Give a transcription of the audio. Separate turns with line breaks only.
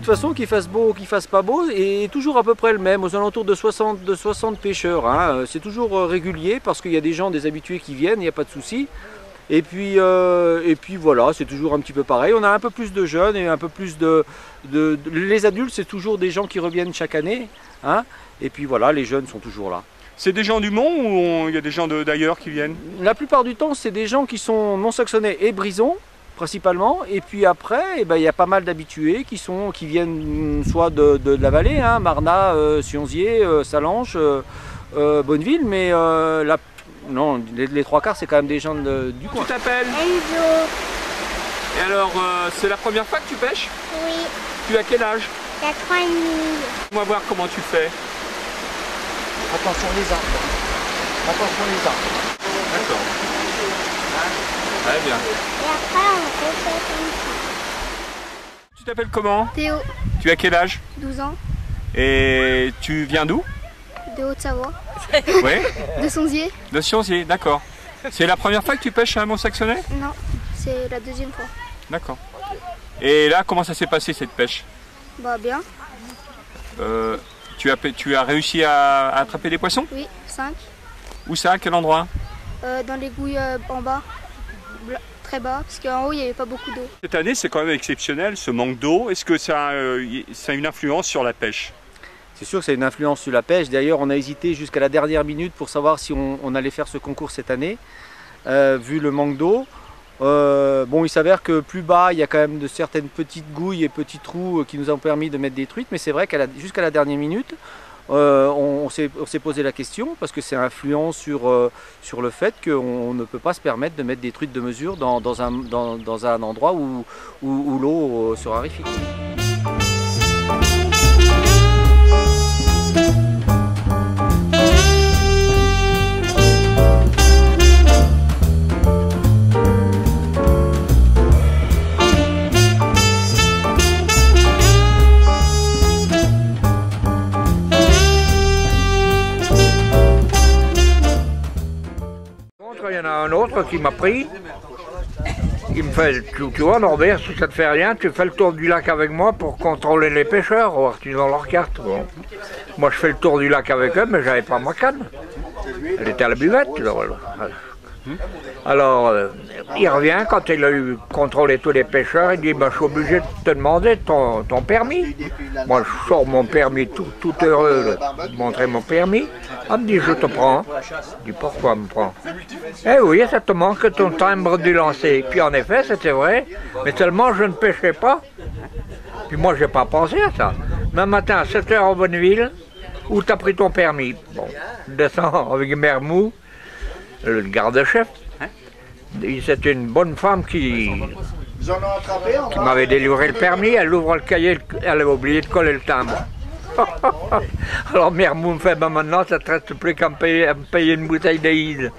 façon, qu'il fasse beau ou qu'il fasse pas beau, est toujours à peu près le même, aux alentours de 60 pêcheurs. Hein. C'est toujours régulier parce qu'il y a des gens, des habitués qui viennent, il n'y a pas de souci. Et puis voilà, c'est toujours un petit peu pareil. On a un peu plus de jeunes et un peu plus les adultes, c'est toujours des gens qui reviennent chaque année. Hein. Et puis voilà, les jeunes sont toujours là.
C'est des gens du Mont ou il y a des gens d'ailleurs qui viennent?
La plupart du temps, c'est des gens qui sont Mont-Saxonnais et Brison, principalement. Et puis après, eh ben, il y a pas mal d'habitués qui viennent soit de la vallée, hein, Marnat, Sionzier, Salanches, Bonneville, mais non, les trois quarts, c'est quand même des gens du coin.
Tu t'appelles
Enzo.
Et alors, c'est la première fois que tu pêches?
Oui.
Tu as quel âge?
4 ans et demi.
On va voir comment tu fais.
Attention les arbres. Attention les arbres.
D'accord. Très bien.
Et après, on refait comme ça.
Tu t'appelles comment?
Théo,
Tu as quel âge?
12 ans,
Et tu viens d'où?
de Haute-Savoie,
Oui.
de Sonzier.
De Sionzier, d'accord. C'est la première fois que tu pêches à Mont-Saxonnais?
Non, c'est la deuxième fois.
D'accord. Et là, comment ça s'est passé cette pêche?
Bah bien,
Tu as réussi à attraper des poissons?
oui, 5.
Où ça? À quel endroit?
Dans les gouilles en bas, très bas, parce qu'en haut, il n'y avait pas beaucoup d'eau.
Cette année, c'est quand même exceptionnel, ce manque d'eau. Est-ce que ça a une influence sur la pêche?
C'est sûr que ça a une influence sur la pêche. D'ailleurs, on a hésité jusqu'à la dernière minute pour savoir si on allait faire ce concours cette année, vu le manque d'eau. Bon, il s'avère que plus bas, il y a quand même de certaines petites gouilles et petits trous qui nous ont permis de mettre des truites, mais c'est vrai jusqu'à la dernière minute, on s'est posé la question parce que c'est influent sur le fait qu'on ne peut pas se permettre de mettre des truites de mesure dans un endroit où l'eau se raréfie.
Il y en a un autre qui m'a pris, il me fait, tu vois Norbert, si ça te fait rien, tu fais le tour du lac avec moi pour contrôler les pêcheurs, voir qu'ils ont leur carte. Bon. Moi je fais le tour du lac avec eux, mais j'avais pas ma canne. Elle était à la buvette. Alors il revient, quand il a eu contrôlé tous les pêcheurs, il dit bah, je suis obligé de te demander ton permis. Moi je sors mon permis tout heureux de montrer mon permis. On me dit je te prends. Je dis pourquoi me prends? Eh oui, ça te manque ton timbre du lancer. Puis en effet c'était vrai, mais seulement je ne pêchais pas. Puis moi j'ai pas pensé à ça. Mais un matin à 7 h à Bonneville, où tu as pris ton permis? Bon, je descends avec Mermou, le garde-chef. C'était une bonne femme qui m'avait délivré le permis. Elle ouvre le cahier, elle avait oublié de coller le timbre. Alors Mermou me fait, ben maintenant ça ne te reste plus qu'à me payer une bouteille d'Aïd.